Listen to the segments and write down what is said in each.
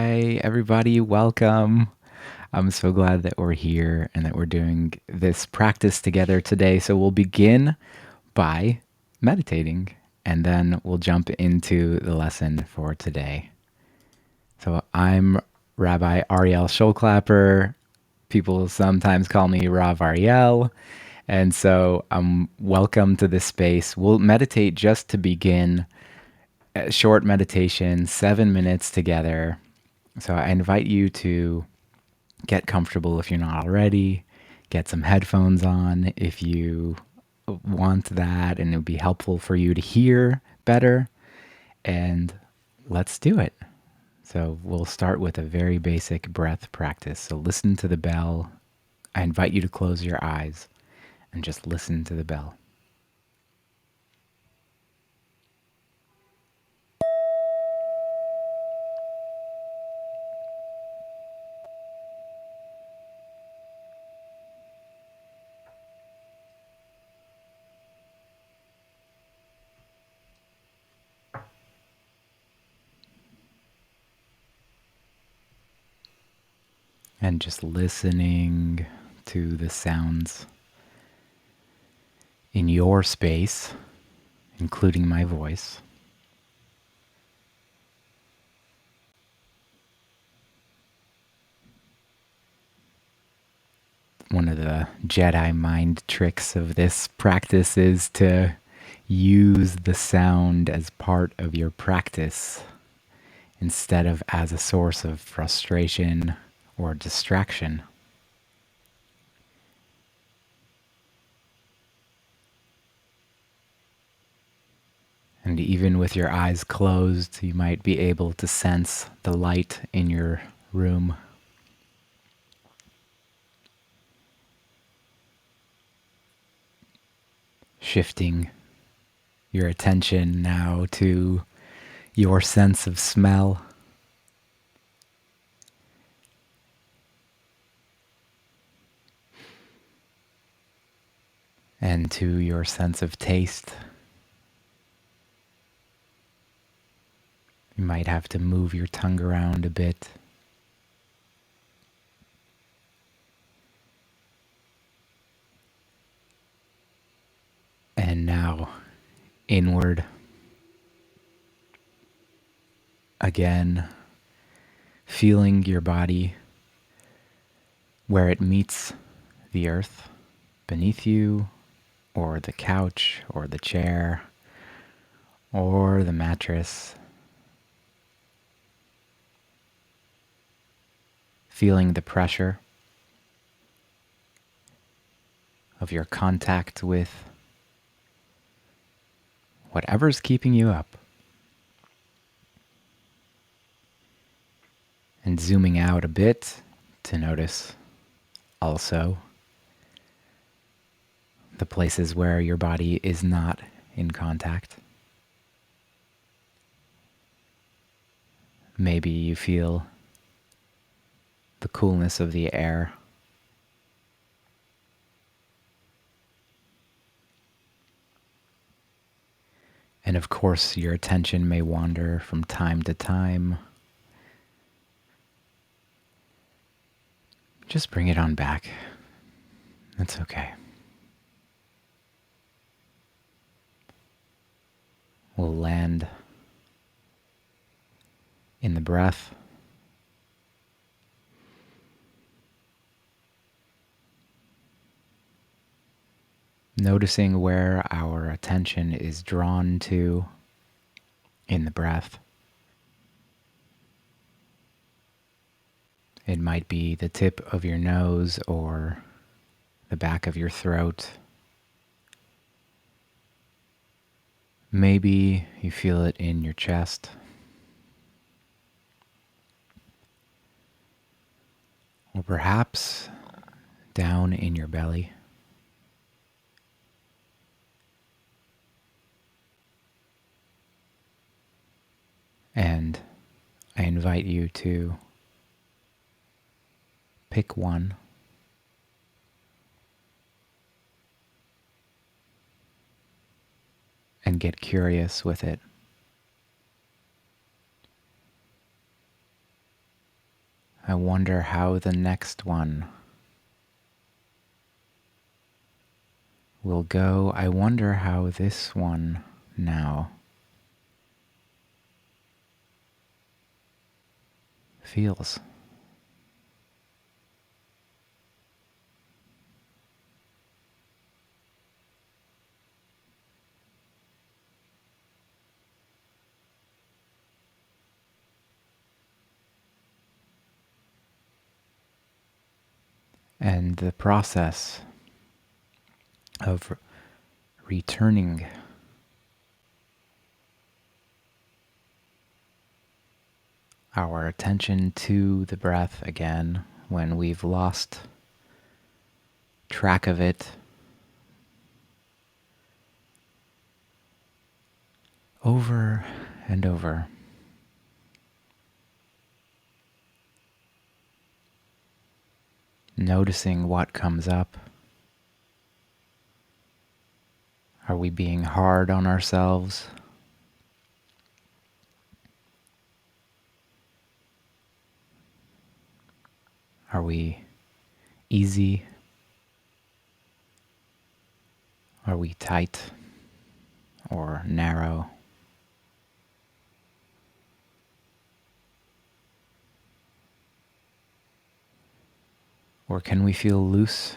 Hi, everybody. Welcome. I'm so glad that we're here and that we're doing this practice together today. So we'll begin by meditating and then we'll jump into the lesson for today. So I'm Rabbi Ariel Sholklapper. People sometimes call me Rav Ariel. And so welcome to this space. We'll meditate just to begin. A short meditation, 7 minutes together. So I invite you to get comfortable if you're not already, get some headphones on if you want that and it would be helpful for you to hear better. And let's do it. So we'll start with a very basic breath practice. So listen to the bell. I invite you to close your eyes and just listen to the bell. And just listening to the sounds in your space, including my voice. One of the Jedi mind tricks of this practice is to use the sound as part of your practice instead of as a source of frustration or distraction. And even with your eyes closed, you might be able to sense the light in your room. Shifting your attention now to your sense of smell. And to your sense of taste. You might have to move your tongue around a bit. And now inward. Again, feeling your body where it meets the earth beneath you, or the couch, or the chair, or the mattress. Feeling the pressure of your contact with whatever's keeping you up. And zooming out a bit to notice also the places where your body is not in contact. Maybe you feel the coolness of the air. And of course, your attention may wander from time to time. Just bring it on back. That's okay. We'll land in the breath. Noticing where our attention is drawn to in the breath. It might be the tip of your nose or the back of your throat. Maybe you feel it in your chest. Or perhaps down in your belly. And I invite you to pick one. And get curious with it. I wonder how the next one will go. I wonder how this one now feels. And the process of returning our attention to the breath again when we've lost track of it, over and over. Noticing what comes up. Are we being hard on ourselves? Are we easy? Are we tight or narrow? Or can we feel loose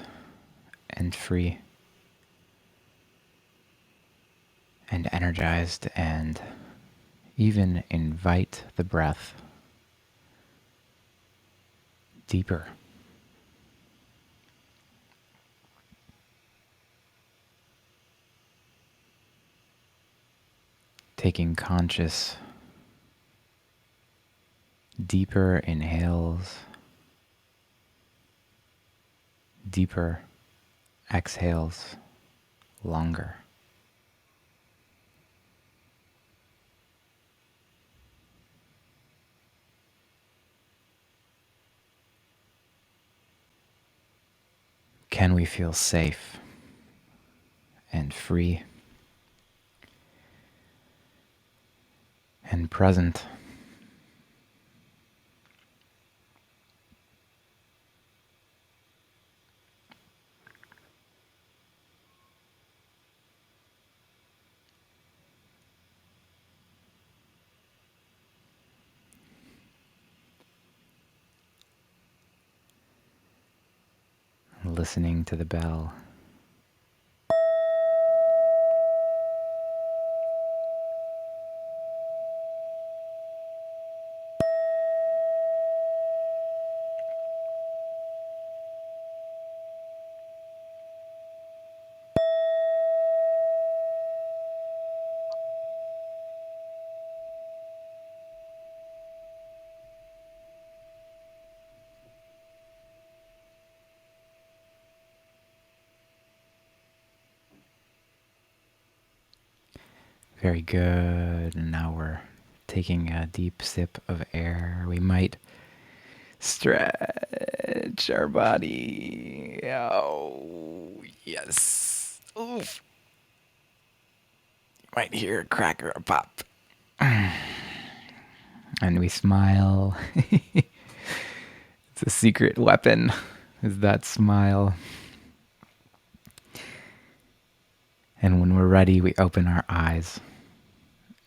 and free and energized and even invite the breath deeper? Taking conscious, deeper inhales, deeper exhales, longer. Can we feel safe and free and present? Listening to the bell. Very good. And now we're taking a deep sip of air. We might stretch our body. Oh, yes. Oof. You might hear a cracker or pop. And we smile. It's a secret weapon, is that smile. And when we're ready, we open our eyes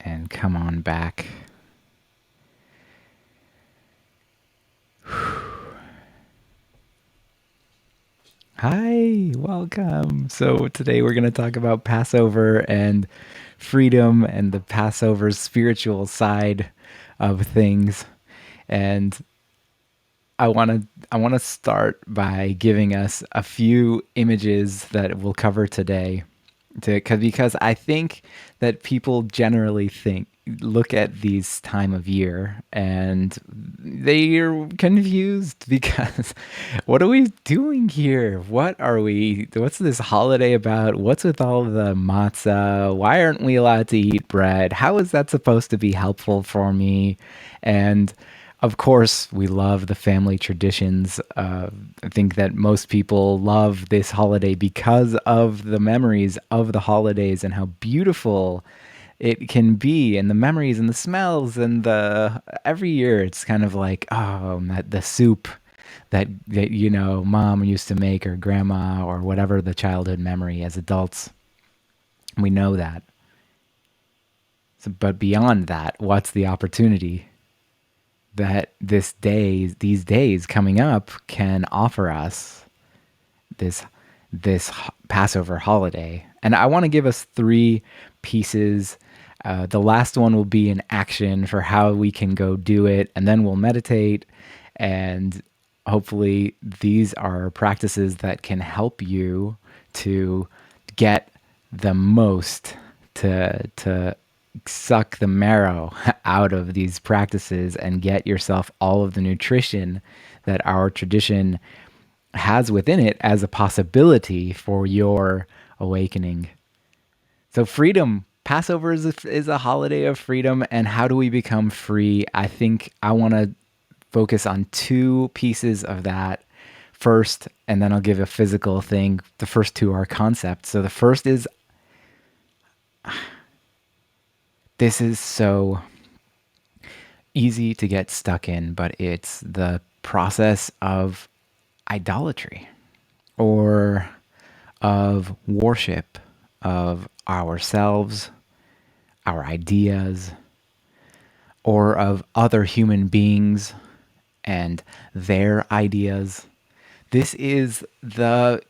and come on back. Hi, welcome. So today we're going to talk about Passover and freedom and the Passover's spiritual side of things. And I want to start by giving us a few images that we'll cover today because I think that people generally look at these time of year and they're confused because what are we doing here? What's this holiday about? What's with all the matzah? Why aren't we allowed to eat bread? How is that supposed to be helpful for me? And of course, we love the family traditions. I think that most people love this holiday because of the memories of the holidays and how beautiful it can be, and the memories and the smells and the every year it's kind of like, oh, that the soup that mom used to make, or grandma, or whatever the childhood memory. As adults, we know that. So, but beyond that, what's the opportunity that these days coming up can offer us, this Passover holiday? And I want to give us three pieces. The last one will be an action for how we can go do it, and then we'll meditate. And hopefully, these are practices that can help you to get the most, to suck the marrow out of these practices and get yourself all of the nutrition that our tradition has within it as a possibility for your awakening. So freedom, Passover is a holiday of freedom. And how do we become free? I think I want to focus on two pieces of that first, and then I'll give a physical thing. The first two are concepts. So the first is, this is so easy to get stuck in, but it's the process of idolatry, or of worship of ourselves, our ideas, or of other human beings and their ideas. This is the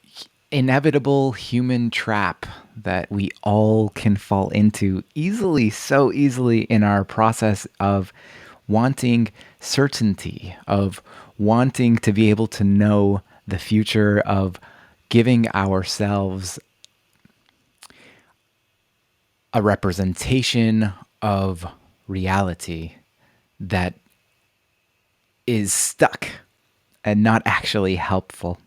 inevitable human trap that we all can fall into easily, so easily, in our process of wanting certainty, of wanting to be able to know the future, of giving ourselves a representation of reality that is stuck and not actually helpful.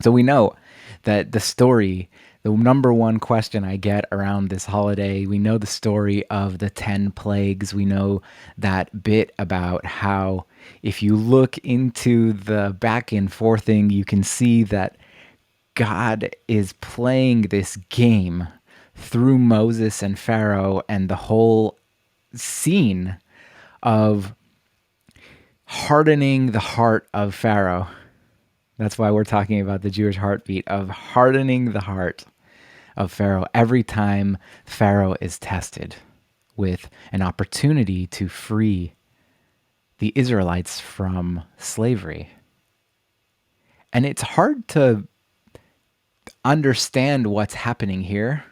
So we know that the number one question I get around this holiday, we know the story of the 10 plagues. We know that bit about how if you look into the back and forthing, you can see that God is playing this game through Moses and Pharaoh, and the whole scene of hardening the heart of Pharaoh. That's why we're talking about the Jewish heartbeat, of hardening the heart of Pharaoh every time Pharaoh is tested with an opportunity to free the Israelites from slavery. And it's hard to understand what's happening here.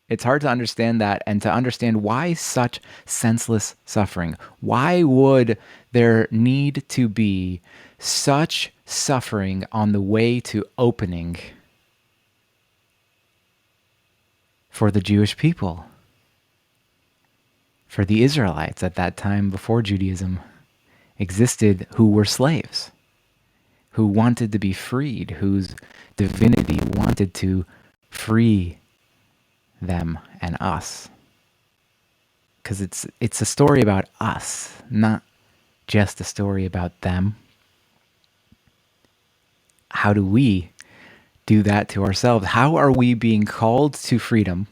It's hard to understand that, and to understand why such senseless suffering. Why would there need to be such suffering on the way to opening for the Jewish people, for the Israelites at that time before Judaism existed, who were slaves, who wanted to be freed, whose divinity wanted to free them and us? Because it's a story about us, not just a story about them. How do we do that to ourselves? How are we being called to freedom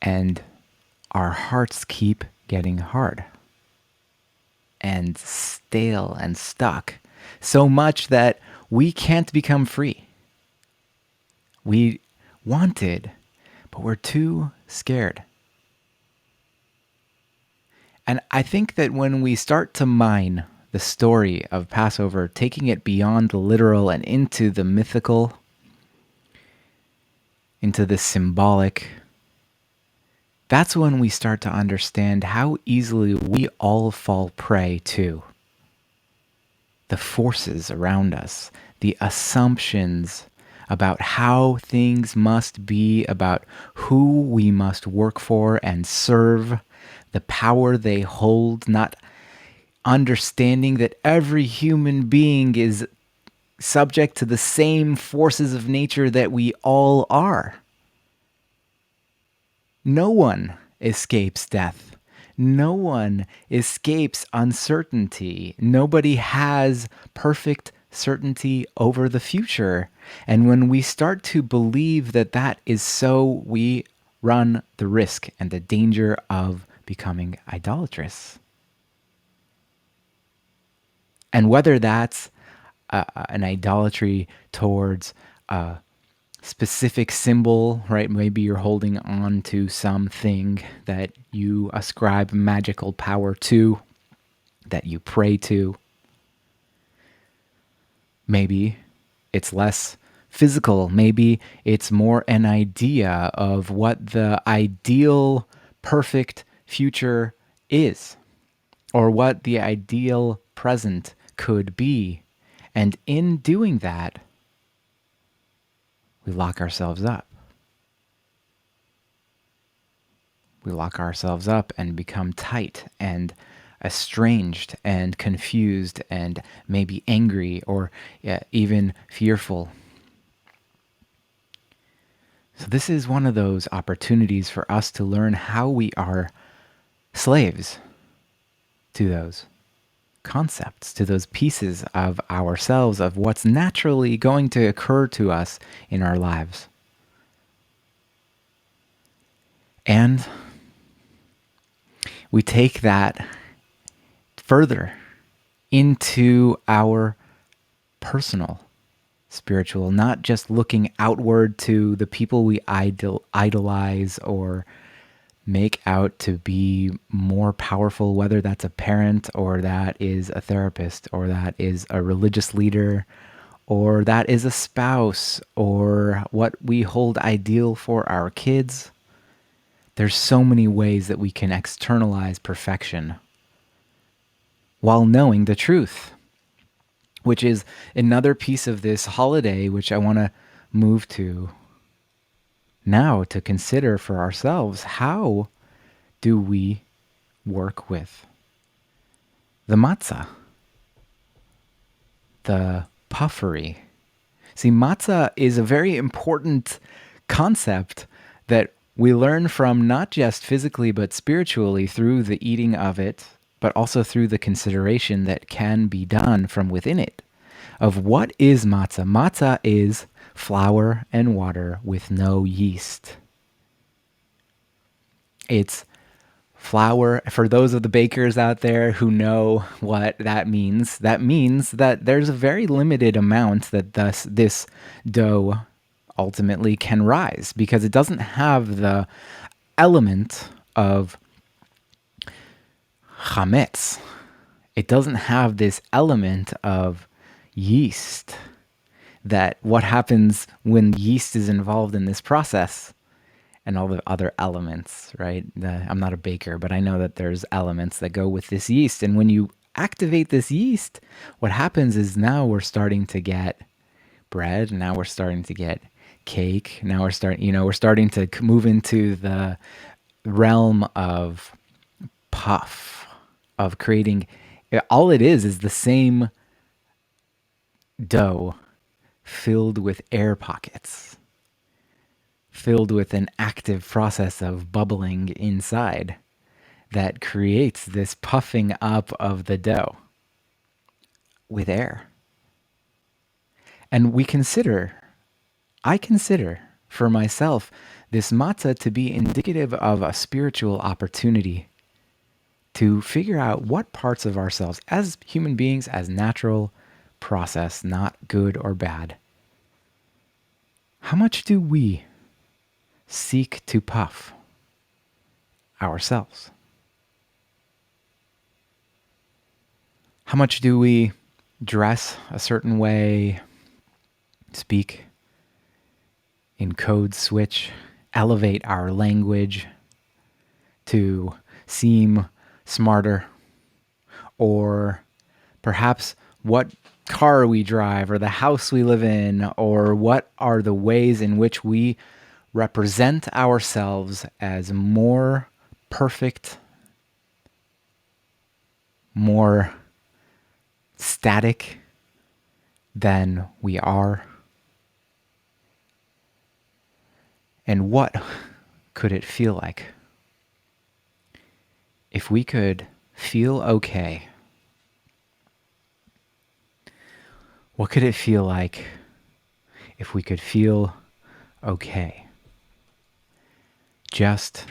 and our hearts keep getting hard and stale and stuck so much that we can't become free? We wanted, but we're too scared. And I think that when we start to mine the story of Passover, taking it beyond the literal and into the mythical, into the symbolic, that's when we start to understand how easily we all fall prey to the forces around us, the assumptions about how things must be, about who we must work for and serve, the power they hold, not understanding that every human being is subject to the same forces of nature that we all are. No one escapes death. No one escapes uncertainty. Nobody has perfect certainty over the future. And when we start to believe that that is so, we run the risk and the danger of becoming idolatrous. And whether that's an idolatry towards a specific symbol, right? Maybe you're holding on to something that you ascribe magical power to, that you pray to. Maybe it's less physical. Maybe it's more an idea of what the ideal, perfect future is, or what the ideal present could be. And in doing that, we lock ourselves up. We lock ourselves up and become tight and estranged and confused and maybe angry or even fearful. So this is one of those opportunities for us to learn how we are slaves to those concepts, to those pieces of ourselves, of what's naturally going to occur to us in our lives. And we take that further into our personal spiritual, not just looking outward to the people we idolize or make out to be more powerful, whether that's a parent or that is a therapist or that is a religious leader or that is a spouse or what we hold ideal for our kids. There's so many ways that we can externalize perfection while knowing the truth, which is another piece of this holiday, which I want to move to now to consider for ourselves. How do we work with the matzah, the puffery? See, matzah is a very important concept that we learn from not just physically but spiritually through the eating of it, but also through the consideration that can be done from within it. Of what is matzah? Matzah is flour and water with no yeast. It's flour, for those of the bakers out there who know what that means that there's a very limited amount that this dough ultimately can rise, because it doesn't have the element of chametz. It doesn't have this element of yeast, that what happens when yeast is involved in this process and all the other elements, right? I'm not a baker, but I know that there's elements that go with this yeast. And when you activate this yeast, what happens is now we're starting to get bread. Now we're starting to get cake. Now we're starting to move into the realm of puff, of creating. All it is the same dough filled with air pockets, filled with an active process of bubbling inside that creates this puffing up of the dough with air. And I consider for myself this matzah to be indicative of a spiritual opportunity to figure out what parts of ourselves as human beings, as natural process, not good or bad, how much do we seek to puff ourselves? How much do we dress a certain way, speak in code switch, elevate our language to seem smarter? Or perhaps what car we drive or the house we live in, or what are the ways in which we represent ourselves as more perfect, more static than we are? And what could it feel like if we could feel okay? What could it feel like if we could feel okay? just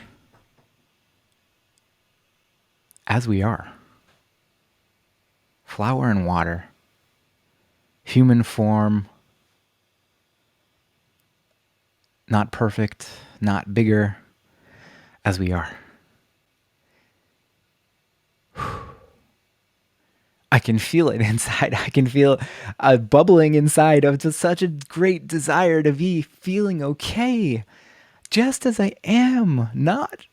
as we are. Flour and water. Human form. Not perfect, not bigger, as we are. I can feel it inside. I can feel a bubbling inside of just such a great desire to be feeling okay, just as I am, not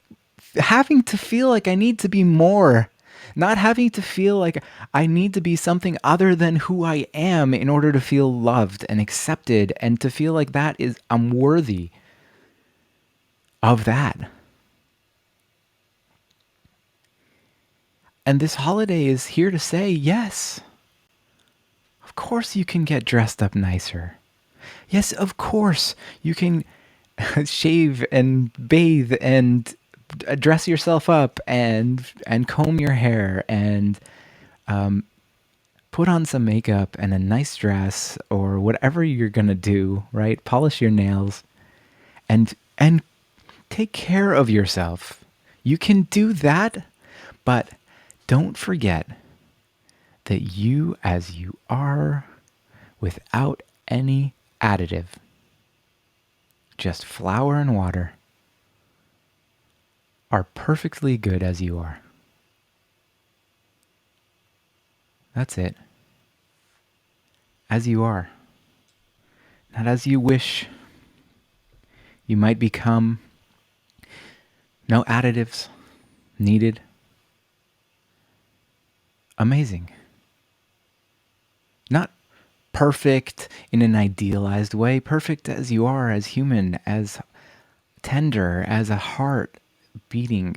having to feel like I need to be more, not having to feel like I need to be something other than who I am in order to feel loved and accepted and to feel like I'm worthy of that. And this holiday is here to say, yes, of course you can get dressed up nicer. Yes, of course you can shave and bathe and dress yourself up and comb your hair and put on some makeup and a nice dress or whatever you're gonna do, right? Polish your nails and take care of yourself. You can do that, but don't forget that you as you are, without any additive, just flour and water, are perfectly good as you are. That's it. As you are. Not as you wish you might become. No additives needed. Amazing. Not perfect in an idealized way. Perfect as you are, as human, as tender, as a heart beating.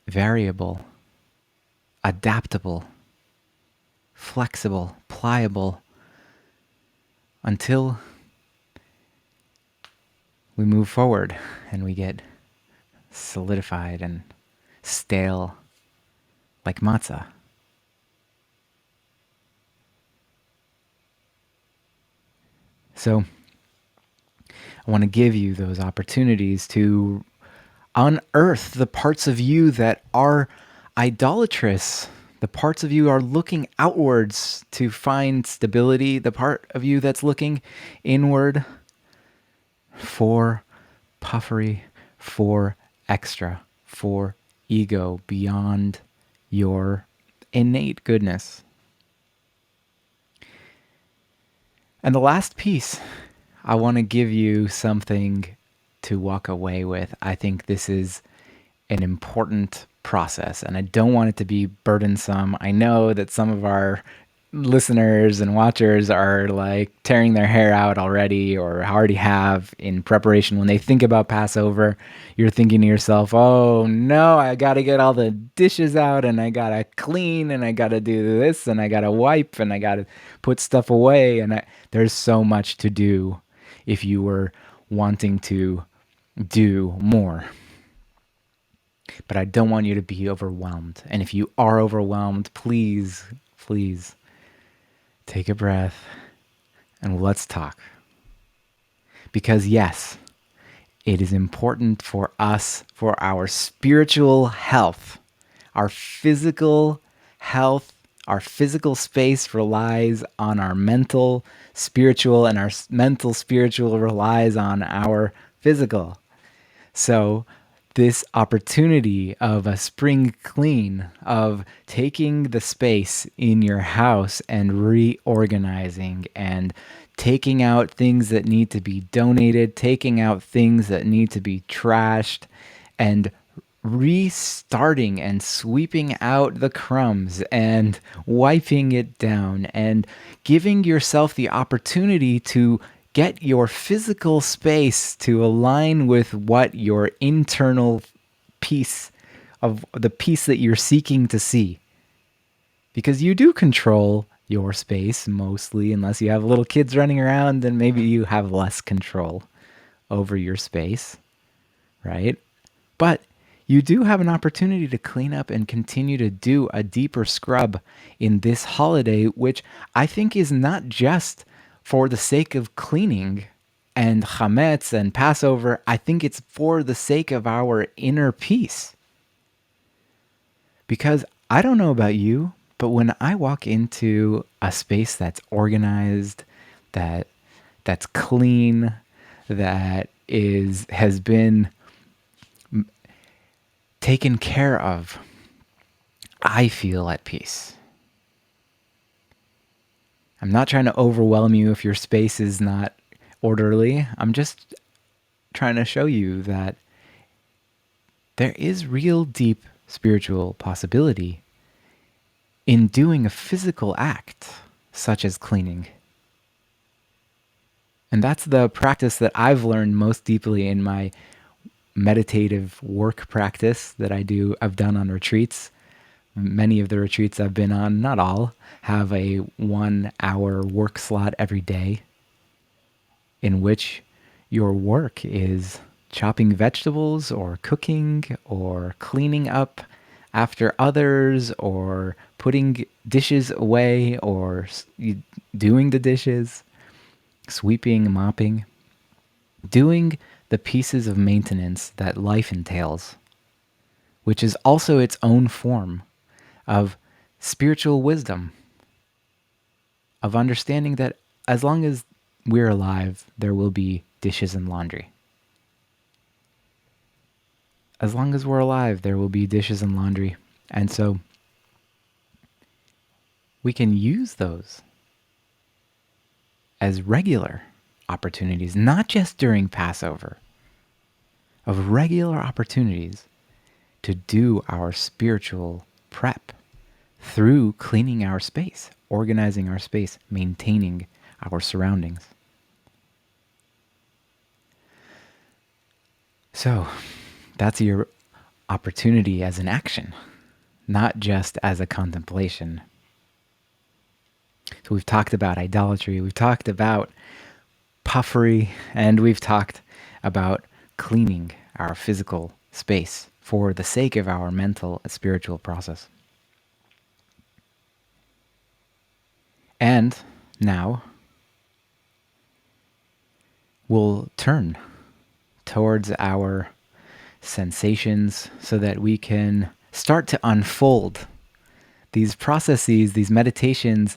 Variable. Adaptable. Flexible. Pliable. Until we move forward and we get solidified and stale like matzah. So I want to give you those opportunities to unearth the parts of you that are idolatrous. The parts of you are looking outwards to find stability. The part of you that's looking inward for puffery, for extra, for ego beyond your innate goodness. And the last piece, I want to give you something to walk away with. I think this is an important process, and I don't want it to be burdensome. I know that some of our listeners and watchers are like tearing their hair out already or already have in preparation. When they think about Passover, you're thinking to yourself, oh no, I got to get all the dishes out and I got to clean and I got to do this and I got to wipe and I got to put stuff away. And there's so much to do if you were wanting to do more. But I don't want you to be overwhelmed. And if you are overwhelmed, please take a breath and let's talk. Because yes, it is important for us, for our spiritual health. Our physical health, our physical space relies on our mental, spiritual, and our mental, spiritual relies on our physical. So this opportunity of a spring clean, of taking the space in your house and reorganizing and taking out things that need to be donated, taking out things that need to be trashed, and restarting and sweeping out the crumbs and wiping it down and giving yourself the opportunity to get your physical space to align with what your internal piece of the piece that you're seeking to see. Because you do control your space mostly, unless you have little kids running around, then maybe you have less control over your space, right? But you do have an opportunity to clean up and continue to do a deeper scrub in this holiday, which I think is not just for the sake of cleaning, and chametz and Passover, I think it's for the sake of our inner peace. Because I don't know about you, but when I walk into a space that's organized, that's clean, that has been taken care of, I feel at peace. I'm not trying to overwhelm you if your space is not orderly. I'm just trying to show you that there is real deep spiritual possibility in doing a physical act such as cleaning. And that's the practice that I've learned most deeply in my meditative work practice that I've done on retreats. Many of the retreats I've been on, not all, have a 1 hour work slot every day in which your work is chopping vegetables or cooking or cleaning up after others or putting dishes away or doing the dishes, sweeping, mopping, doing the pieces of maintenance that life entails, which is also its own form of spiritual wisdom, of understanding that as long as we're alive, there will be dishes and laundry. As long as we're alive, there will be dishes and laundry. And so we can use those as regular opportunities, not just during Passover, of regular opportunities to do our spiritual prep through cleaning our space, organizing our space, maintaining our surroundings. So that's your opportunity as an action, not just as a contemplation. So we've talked about idolatry, we've talked about puffery, and we've talked about cleaning our physical space for the sake of our mental and spiritual process. And now we'll turn towards our sensations so that we can start to unfold these processes, these meditations.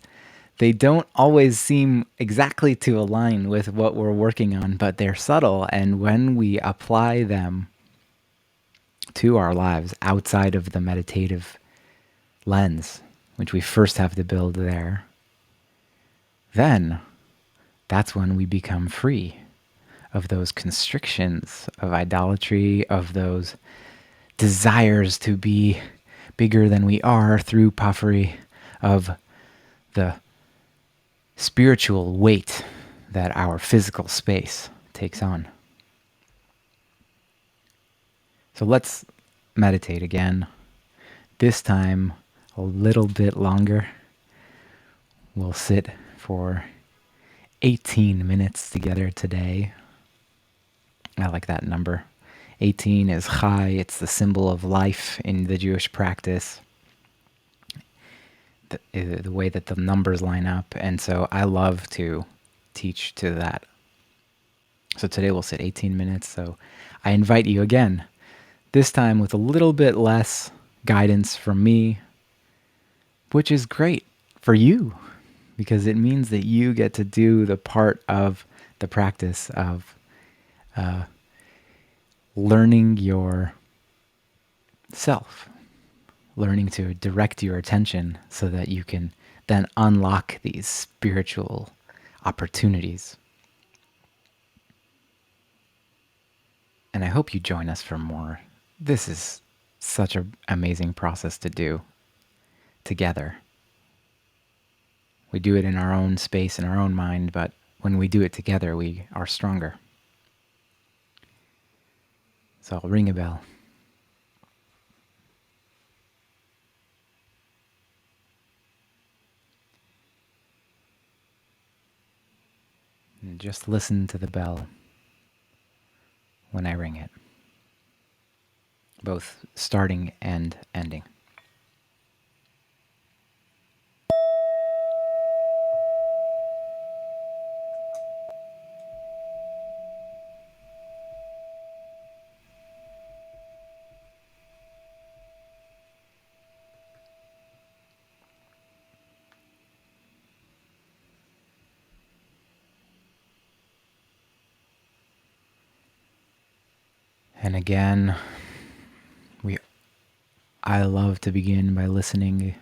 They don't always seem exactly to align with what we're working on, but they're subtle. And when we apply them to our lives outside of the meditative lens, which we first have to build there, then that's when we become free of those constrictions of idolatry, of those desires to be bigger than we are through puffery, of the spiritual weight that our physical space takes on. So let's meditate again. This time, a little bit longer. We'll sit for 18 minutes together today. I like that number. 18 is chai. It's the symbol of life in the Jewish practice. The way that the numbers line up. And so I love to teach to that. So today we'll sit 18 minutes. So I invite you again, this time with a little bit less guidance from me, which is great for you because it means that you get to do the part of the practice of learning your self, learning to direct your attention so that you can then unlock these spiritual opportunities. And I hope you join us for more. This is such an amazing process to do together. We do it in our own space, in our own mind, but when we do it together, we are stronger. So I'll ring a bell. And just listen to the bell when I ring it, both starting and ending. And again, I love to begin by listening,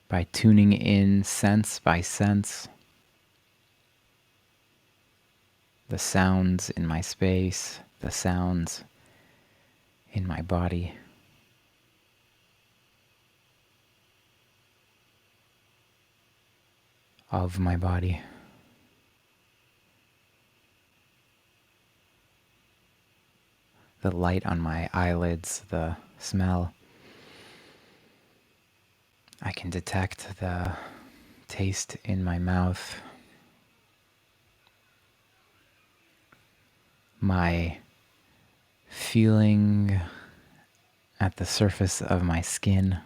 by tuning in sense by sense, the sounds in my space, the sounds in my body. Of my body. The light on my eyelids, the smell. I can detect the taste in my mouth, my feeling at the surface of my skin.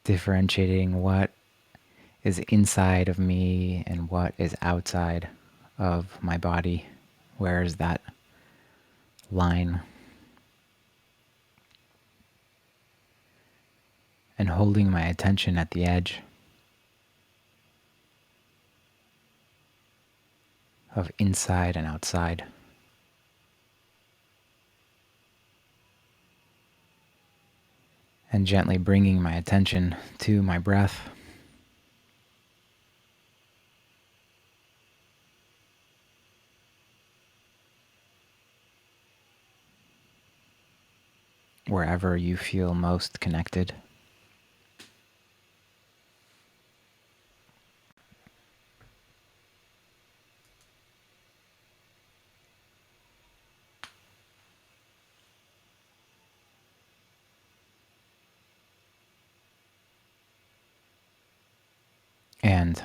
Differentiating what is inside of me and what is outside of my body. Where is that line? And holding my attention at the edge of inside and outside. And gently bringing my attention to my breath. Wherever you feel most connected. And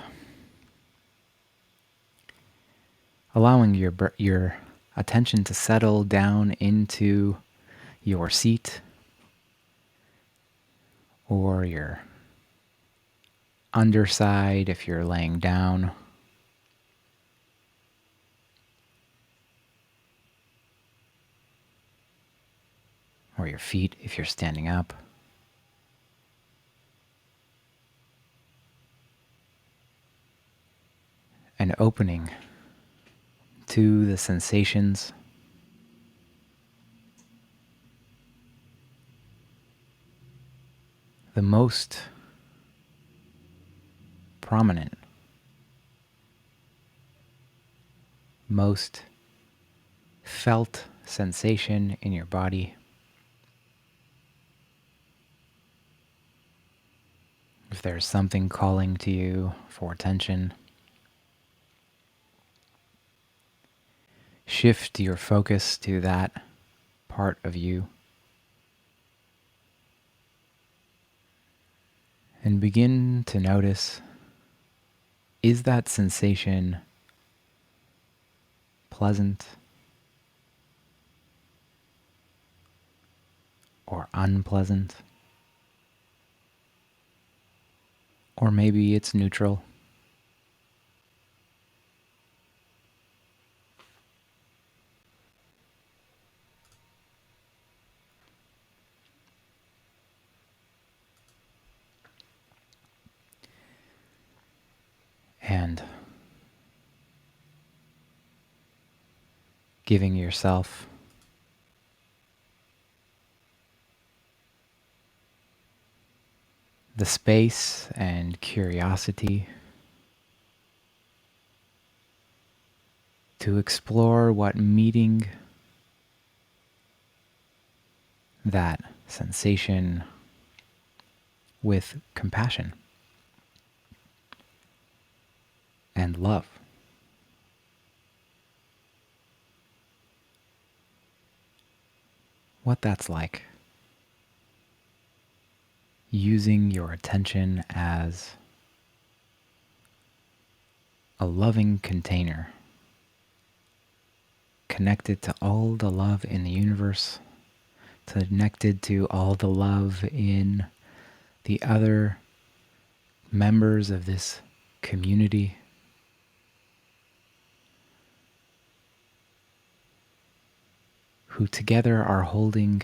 allowing your attention to settle down into your seat or your underside if you're laying down. Or your feet if you're standing up. And opening to the sensations, the most prominent, most felt sensation in your body. If there's something calling to you for attention, shift your focus to that part of you and begin to notice, is that sensation pleasant or unpleasant? Or maybe it's neutral. And giving yourself the space and curiosity to explore what meeting that sensation with compassion and love. What that's like. Using your attention as a loving container connected to all the love in the universe, connected to all the love in the other members of this community, who together are holding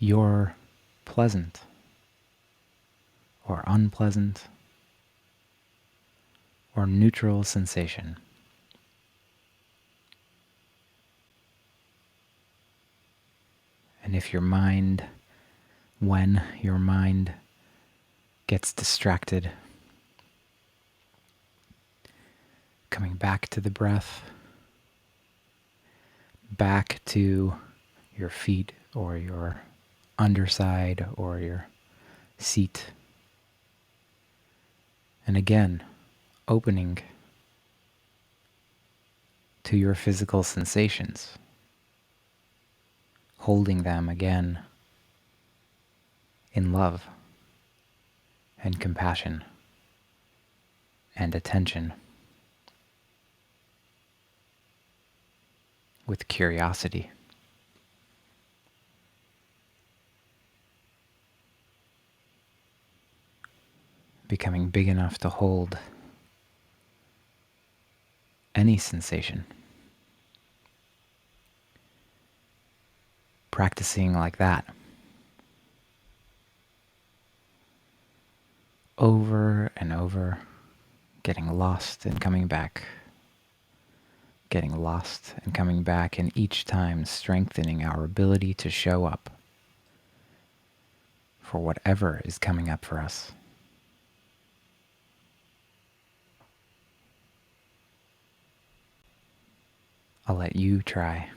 your pleasant or unpleasant or neutral sensation. And if when your mind gets distracted, coming back to the breath, back to your feet or your underside or your seat. And again, opening to your physical sensations, holding them again in love and compassion and attention, with curiosity. Becoming big enough to hold any sensation. Practicing like that over and over, getting lost and coming back, getting lost and coming back, and each time strengthening our ability to show up for whatever is coming up for us. I'll let you try.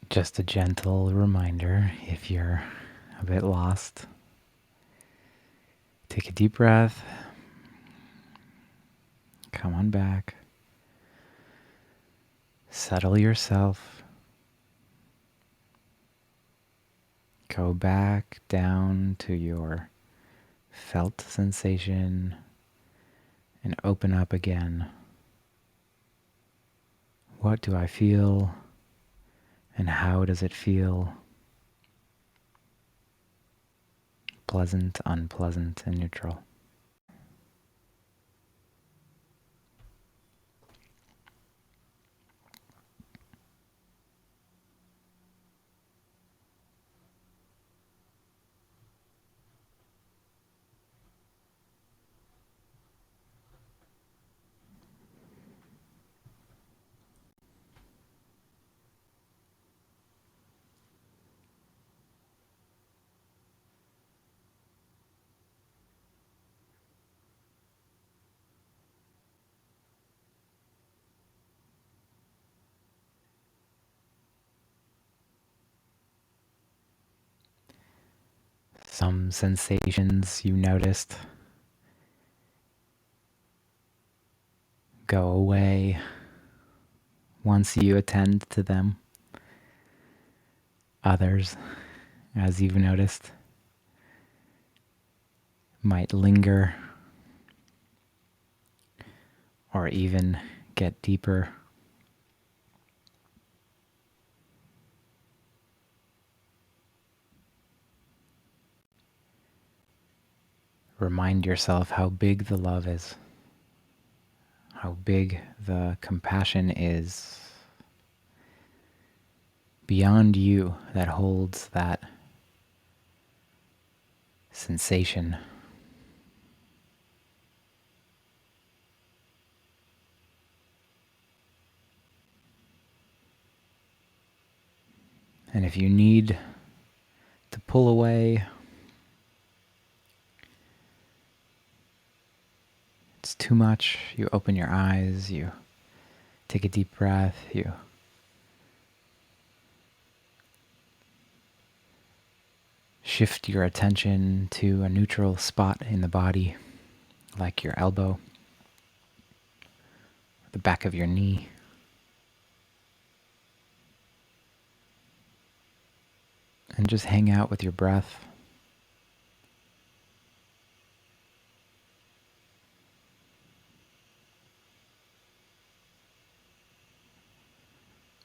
Just a gentle reminder, if you're a bit lost, take a deep breath, come on back, settle yourself, Go back down to your felt sensation and open up again. What do I feel and how does it feel? Pleasant, unpleasant, and neutral. Some sensations you noticed go away once you attend to them. Others, as you've noticed, might linger or even get deeper. Remind yourself how big the love is, how big the compassion is beyond you that holds that sensation. And if you need to pull away, it's too much, you open your eyes, you take a deep breath, you shift your attention to a neutral spot in the body, like your elbow, the back of your knee. And just hang out with your breath.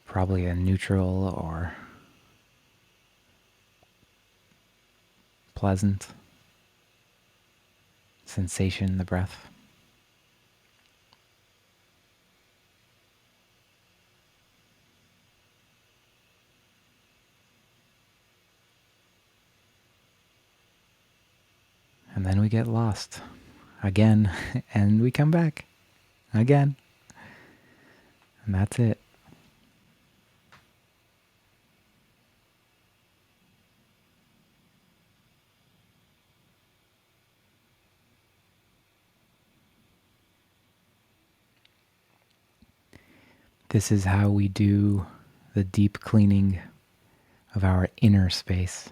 Probably a neutral or pleasant sensation in the breath. And then we get lost again, and we come back again. And that's it. This is how we do the deep cleaning of our inner space.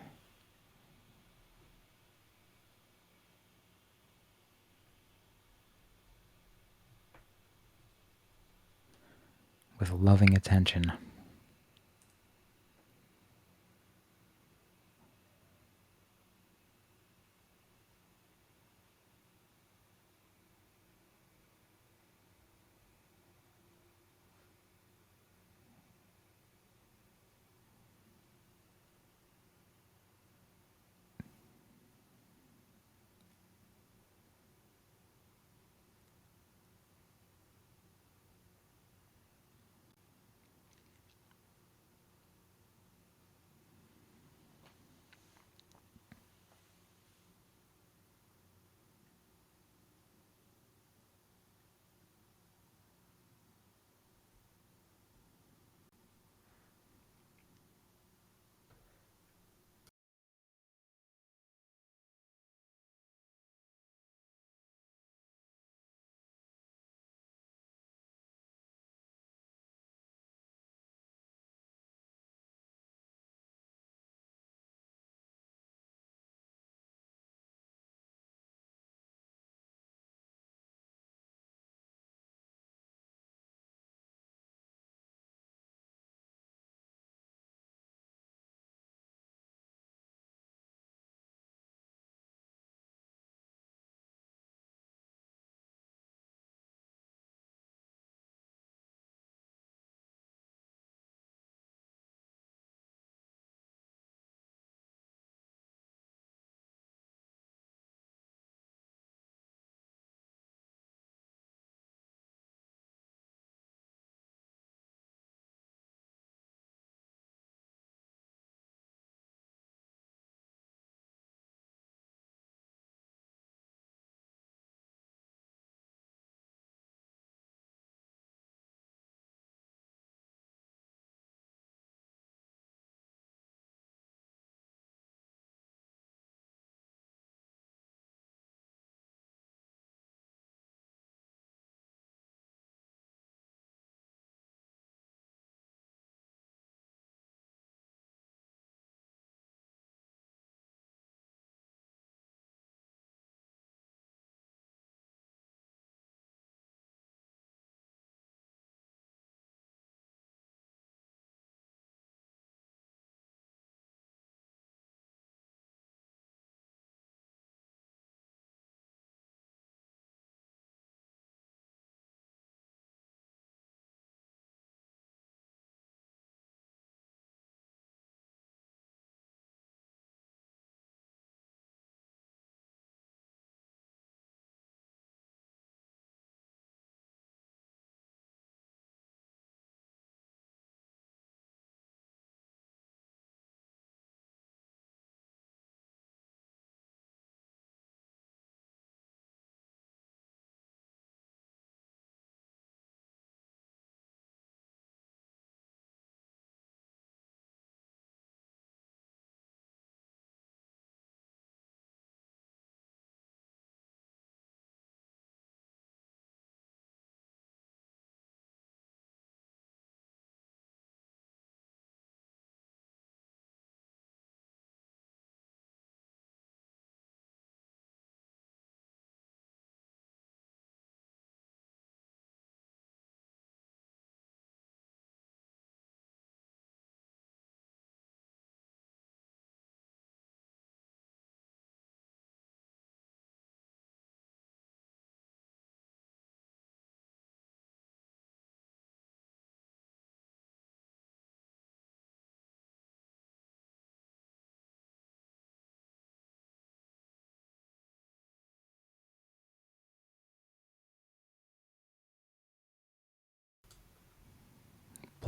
With loving attention.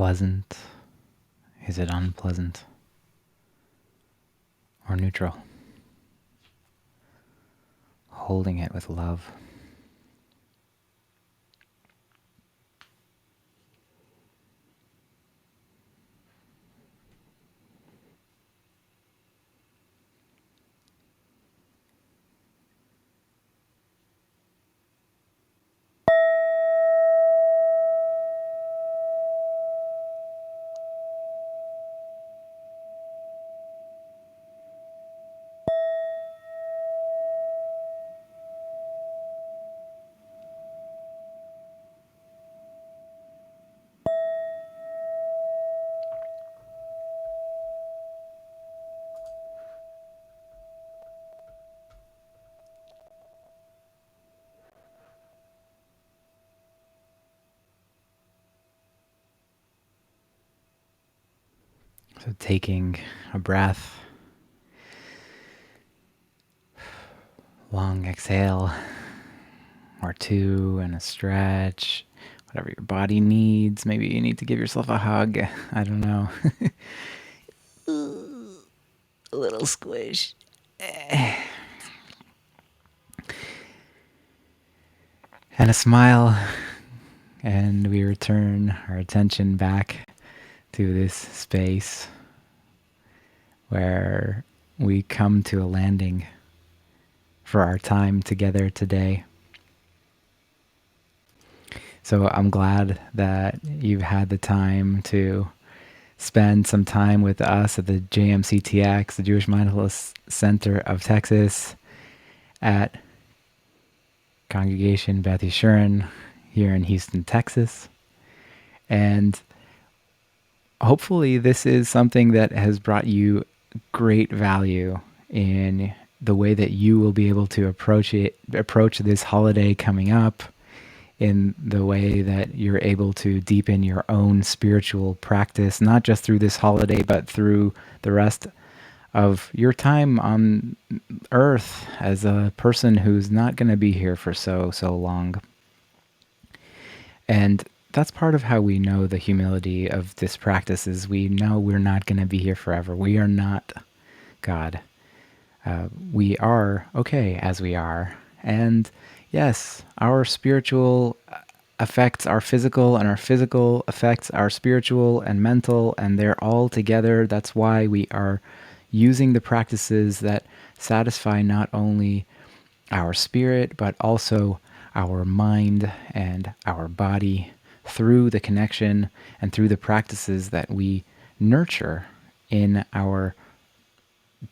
pleasant? Is it unpleasant? Or neutral? Holding it with love. So taking a breath, long exhale or two, and a stretch, whatever your body needs. Maybe you need to give yourself a hug. I don't know. A little squish. And a smile. And we return our attention back to this space where we come to a landing for our time together today. So I'm glad that you've had the time to spend some time with us at the JMCTX, the Jewish Mindfulness Center of Texas, at Congregation Beth Yeshurun here in Houston, Texas. And hopefully this is something that has brought you great value in the way that you will be able to approach this holiday coming up, in the way that you're able to deepen your own spiritual practice, not just through this holiday, but through the rest of your time on earth as a person who's not going to be here for so long. And that's part of how we know the humility of this practice is we know we're not going to be here forever. We are not God. We are okay as we are. And yes, our spiritual affects our physical, and our physical affects our spiritual and mental, and they're all together. That's why we are using the practices that satisfy not only our spirit, but also our mind and our body through the connection and through the practices that we nurture in our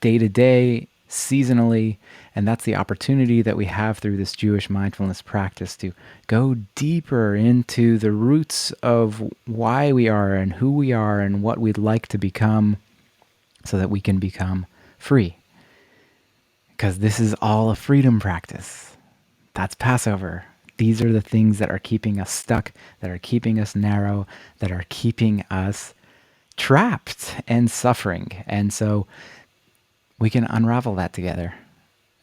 day-to-day, seasonally. And that's the opportunity that we have through this Jewish mindfulness practice to go deeper into the roots of why we are and who we are and what we'd like to become, so that we can become free. Because this is all a freedom practice. That's Passover. These are the things that are keeping us stuck, that are keeping us narrow, that are keeping us trapped and suffering. And so we can unravel that together.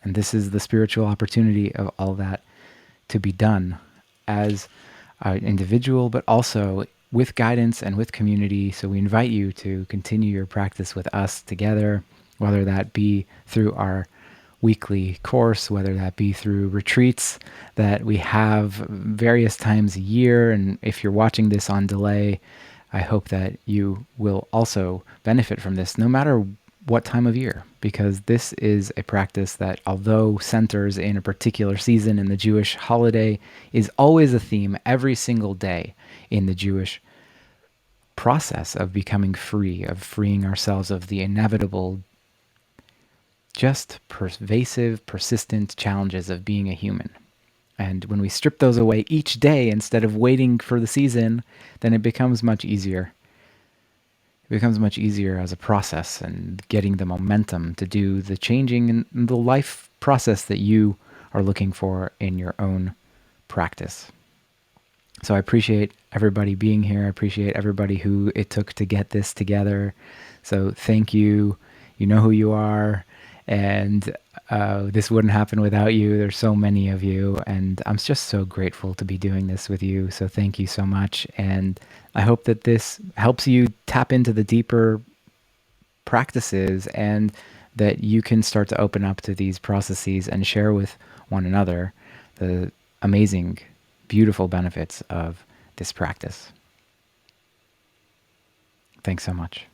And this is the spiritual opportunity of all that to be done as an individual, but also with guidance and with community. So we invite you to continue your practice with us together, whether that be through our weekly course, whether that be through retreats that we have various times a year. And if you're watching this on delay, I hope that you will also benefit from this, no matter what time of year, because this is a practice that, although centers in a particular season in the Jewish holiday, is always a theme every single day in the Jewish process of becoming free, of freeing ourselves of the inevitable, just pervasive, persistent challenges of being a human. And when we strip those away each day instead of waiting for the season, then it becomes much easier. It becomes much easier as a process, and getting the momentum to do the changing in the life process that you are looking for in your own practice. So I appreciate everybody being here. I appreciate everybody who it took to get this together. So thank you. You know who you are. And this wouldn't happen without you. There's so many of you, and I'm just so grateful to be doing this with you. So thank you so much. And I hope that this helps you tap into the deeper practices and that you can start to open up to these processes and share with one another the amazing, beautiful benefits of this practice. Thanks so much.